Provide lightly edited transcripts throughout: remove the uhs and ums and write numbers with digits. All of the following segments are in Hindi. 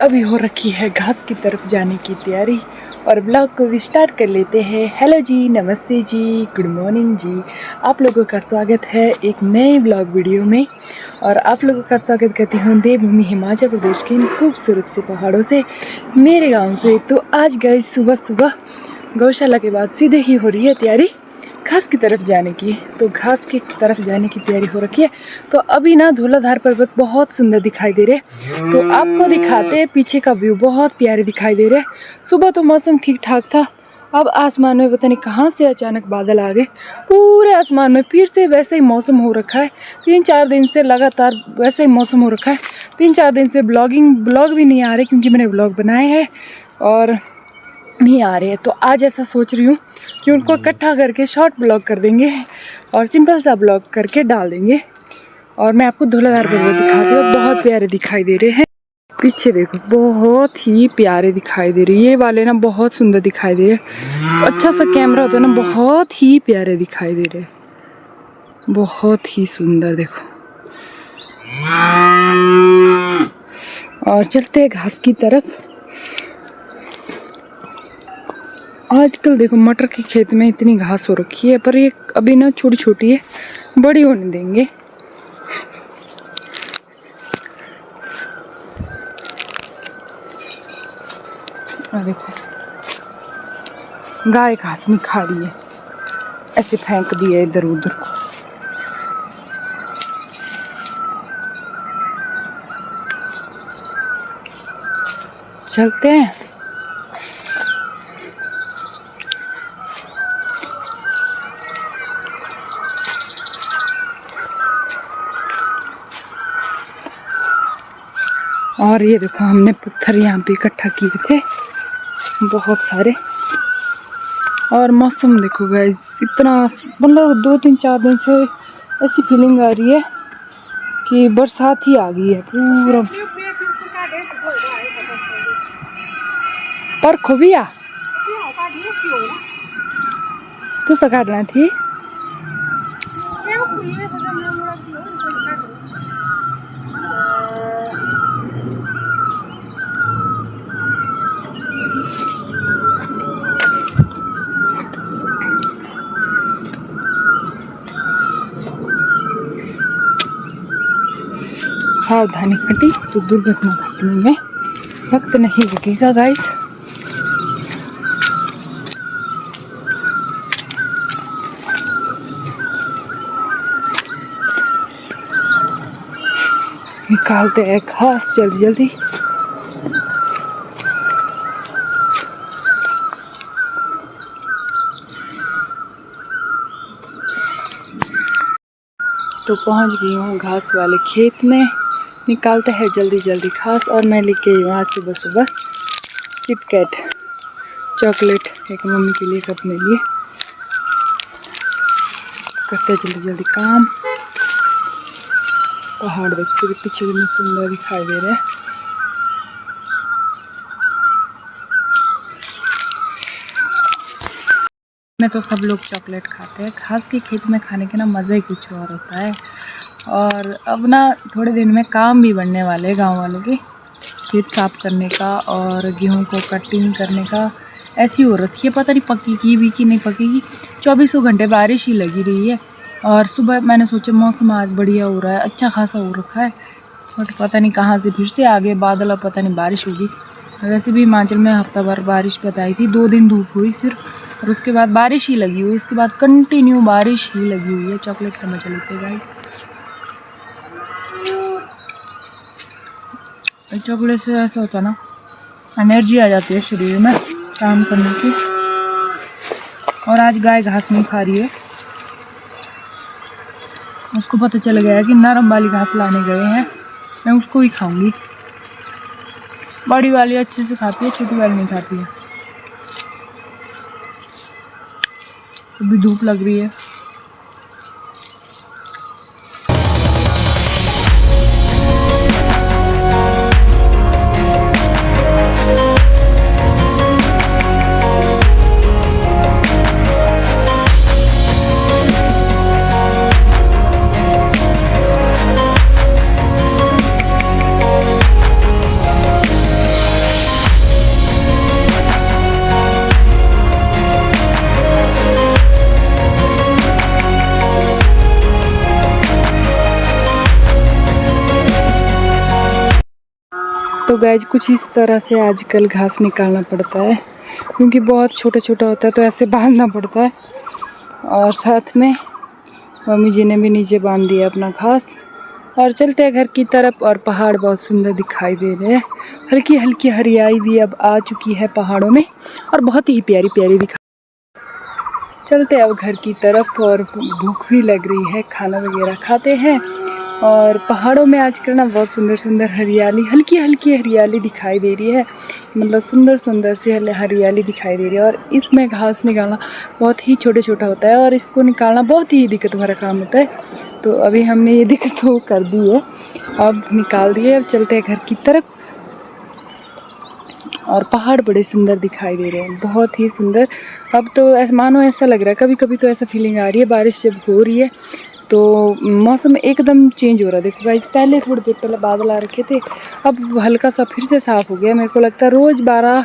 अभी हो रखी है घास की तरफ जाने की तैयारी और ब्लॉग को भी स्टार्ट कर लेते हैं। हेलो जी, नमस्ते जी, गुड मॉर्निंग जी। आप लोगों का स्वागत है एक नए ब्लॉग वीडियो में। और आप लोगों का स्वागत करती हूँ देवभूमि हिमाचल प्रदेश के इन खूबसूरत से पहाड़ों से, मेरे गांव से। तो आज गए सुबह सुबह गौशाला के बाद सीधे ही हो रही है तैयारी घास की तरफ जाने की। तो घास की तरफ जाने की तैयारी हो रखी है। तो अभी ना धौलाधार पर्वत बहुत सुंदर दिखाई दे रहे हैं, तो आपको दिखाते हैं पीछे का व्यू। बहुत प्यारे दिखाई दे रहे हैं। सुबह तो मौसम ठीक ठाक था, अब आसमान में पता नहीं कहाँ से अचानक बादल आ गए। पूरे आसमान में फिर से वैसे ही मौसम हो रखा है। 3-4 दिन से लगातार वैसे ही मौसम हो रखा है। 3-4 दिन से ब्लॉग भी नहीं आ रहे, क्योंकि मैंने ब्लॉग बनाए हैं और नहीं आ रहे हैं। तो आज ऐसा सोच रही हूँ कि उनको इकट्ठा करके शॉर्ट ब्लॉग कर देंगे और सिंपल सा ब्लॉग करके डाल देंगे। और मैं आपको धौलाधार पर्वत दिखाती हूँ, बहुत प्यारे दिखाई दे रहे हैं। पीछे देखो, बहुत ही प्यारे दिखाई दे रहे। ये वाले ना बहुत सुंदर दिखाई दे रहे। अच्छा सा कैमरा होता है ना, बहुत ही प्यारे दिखाई दे रहे, बहुत ही सुंदर। देखो, और चलते हैं घास की तरफ। आजकल देखो मटर के खेत में इतनी घास हो रखी है, पर ये अभी ना छोटी छोटी है, बड़ी होने देंगे। और देखो गाय घास नहीं खा रही है, ऐसे फेंक दिया इधर उधर। चलते हैं। और ये देखो, हमने पत्थर यहाँ पे इकट्ठा किए थे बहुत सारे। और मौसम देखो गाइस, इतना मतलब 2-3-4 दिन से ऐसी फीलिंग आ रही है कि बरसात ही आ गई है पूरा। पर खोबिया तू सकाटना थी। सावधानी घटी तो दुर्घटना घटने में वक्त नहीं लगेगा गाइस। निकालते हैं घास जल्दी जल्दी। तो पहुंच गई हूँ घास वाले खेत में। निकालते हैं जल्दी जल्दी घास। और मैं लेके आई हूँ आज सुबह सुबह किटकैट चॉकलेट, एक मम्मी के लिए एक अपने लिए। करते हैं जल्दी जल्दी काम। पहाड़ देखते पीछे कितने सुंदर दिखाई दे रहे हैं। में तो सब लोग चॉकलेट खाते हैं। घास के खेत में खाने के ना मज़ा ही कुछ और होता है। और अब ना थोड़े दिन में काम भी बढ़ने वाले हैं गाँव वालों के, खेत साफ करने का और गेहूं को कटिंग करने का। ऐसी हो रखी है, पता नहीं पकेगी भी कि नहीं पकेगी। 24 घंटे बारिश ही लगी रही है। और सुबह मैंने सोचा मौसम आज बढ़िया हो रहा है, अच्छा खासा हो रखा है, बट पता नहीं कहाँ से फिर से आगे बादल, और पता नहीं बारिश होगी। वैसे भी हिमाचल में हफ्ता भर बारिश बताई थी, 2 दिन धूप हुई सिर्फ, और उसके बाद बारिश ही लगी हुई। इसके बाद कंटिन्यू बारिश ही लगी हुई है। चॉकलेट का मजा लेते गाइस। चॉकलेट से ऐसा होता ना, एनर्जी आ जाती है शरीर में काम करने की। और आज गाय घास नहीं खा रही है, उसको पता चल गया है कि नरम वाली घास लाने गए हैं, मैं उसको ही खाऊंगी। बड़ी वाली अच्छे से खाती है, छोटी वाली नहीं खाती है। अभी धूप लग रही है। तो गाइज कुछ इस तरह से आजकल घास निकालना पड़ता है, क्योंकि बहुत छोटा छोटा होता है तो ऐसे बांधना पड़ता है। और साथ में मम्मी जी ने भी नीचे बांध दिया अपना घास। और चलते हैं घर की तरफ। और पहाड़ बहुत सुंदर दिखाई दे रहे हैं, हल्की हल्की हरियाली भी अब आ चुकी है पहाड़ों में, और बहुत ही प्यारी प्यारी दिखा। चलते हैं अब घर की तरफ, और भूख भी लग रही है, खाना वगैरह खाते हैं। और पहाड़ों में आजकल ना बहुत सुंदर सुंदर हरियाली, हल्की हल्की हरियाली दिखाई दे रही है, मतलब सुंदर सुंदर सी हरियाली दिखाई दे रही है। और इसमें घास निकालना बहुत ही छोटे छोटा होता है, और इसको निकालना बहुत ही दिक्कत भरा काम होता है। तो अभी हमने ये दिक्कत तो कर दी है, अब निकाल दिए। अब चलते हैं घर की तरफ। और पहाड़ बड़े सुंदर दिखाई दे रहे हैं, बहुत ही सुंदर। अब तो मानो ऐसा लग रहा है, कभी कभी तो ऐसा फीलिंग आ रही है बारिश जब हो रही है तो मौसम एकदम चेंज हो रहा है। देखो गाइस, पहले थोड़ी देर पहले बादल आ रखे थे, अब हल्का सा फिर से साफ़ हो गया। मेरे को लगता है रोज़ 12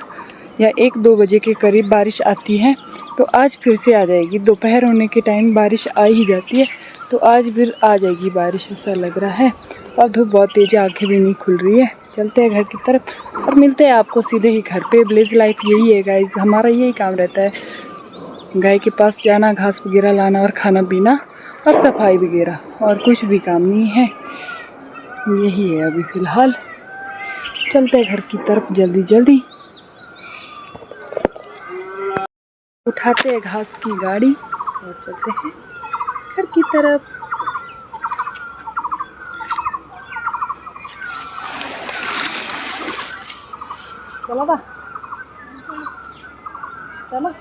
या 1-2 बजे के करीब बारिश आती है, तो आज फिर से आ जाएगी। दोपहर होने के टाइम बारिश आ ही जाती है, तो आज फिर आ जाएगी बारिश, ऐसा लग रहा है। और धूप बहुत तेज़, आँखें भी नहीं खुल रही है। चलते हैं घर की तरफ और मिलते हैं आपको सीधे ही घर पे। विलेज लाइफ यही है गाइस, हमारा यही काम रहता है, गाय के पास जाना, घास वगैरह लाना और खाना पीना और सफाई वगैरह, और कुछ भी काम नहीं है। यही है अभी फ़िलहाल। चलते हैं घर की तरफ जल्दी जल्दी। उठाते हैं घास की गाड़ी और चलते हैं घर की तरफ। चलो बा, चलो।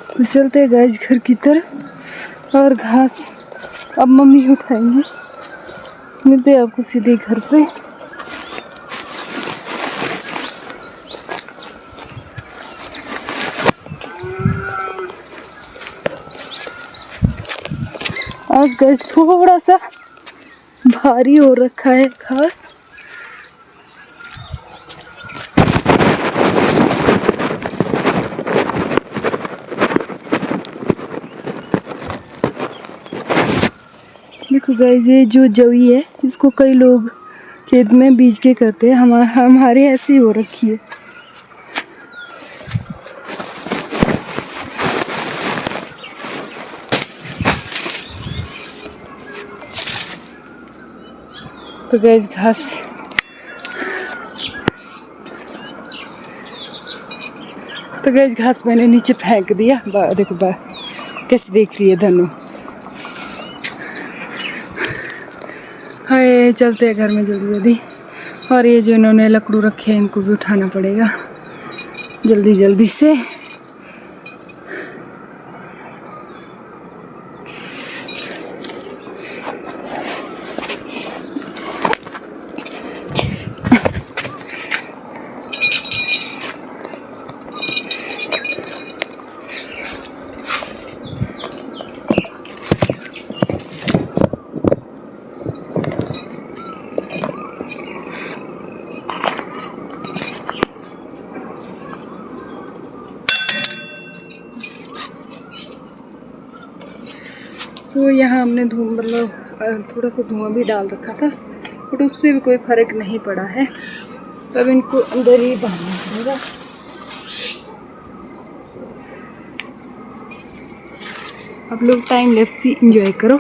तो चलते हैं गाइस घर की तरफ, और घास अब मम्मी उठाएंगे। मिलते हैं आपको सीधे घर पे। आज गाइस थोड़ा सा भारी हो रखा है घास। देखो गाइस, ये जो जवी है इसको कई लोग खेत में बीज के करते हैं, हमारे ऐसी हो रखी है। तो गाइस घास मैंने नीचे फेंक दिया। देखो कैसे देख रही है धनु। हाय, चलते हैं घर में जल्दी जल्दी। और ये जो इन्होंने लकड़ू रखे हैं इनको भी उठाना पड़ेगा जल्दी जल्दी से। तो यहाँ हमने मतलब थोड़ा सा धुआं भी डाल रखा था, बट उससे भी कोई फ़र्क नहीं पड़ा है, तो अब इनको अंदर ही बांधना पड़ेगा। आप लोग टाइम लैप्स ही एंजॉय करो।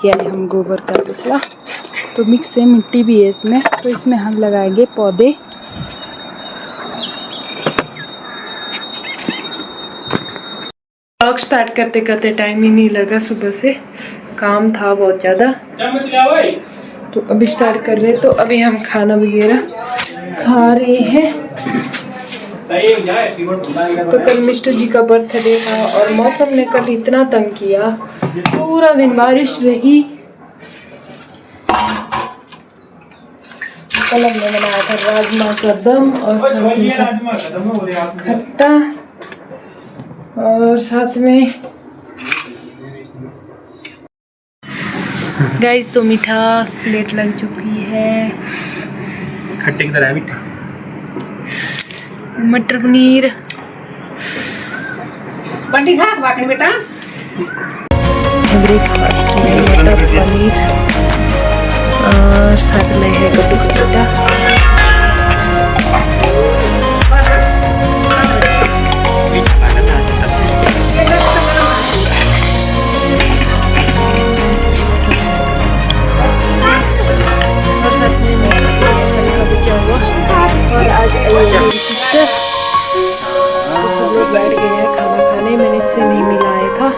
या हम गोबर का तसला। तो मिक्स है, मिट्टी भी है इसमें, तो इसमें हम लगाएंगे पौधे। व्लॉग स्टार्ट करते करते टाइम ही नहीं लगा, सुबह से काम था बहुत ज़्यादा। तो अभी स्टार्ट कर रहे हैं। तो अभी हम खाना वगैरह खा रहे हैं। तो कल मिस्टर जी का बर्थडे था और मौसम ने कल इतना तंग किया, पूरा दिन बारिश रही। कल हमने बनाया था राजमा का दम और खट्टा, और साथ में गाइस तो मीठा प्लेट लग चुकी है। खट्टे की तरह है मीठा। मटर पनीर बंडी खास बाकी बेटा। ब्रेकफास्ट में मटर पनीर और साथ में है कद्दू का बेटा। और साथ में हल्का बचा हुआ। और आज आई है मेरी सिस्टर, तो सब लोग बैठ गए हैं खाना खाने। मैंने इससे नहीं मिलाया था।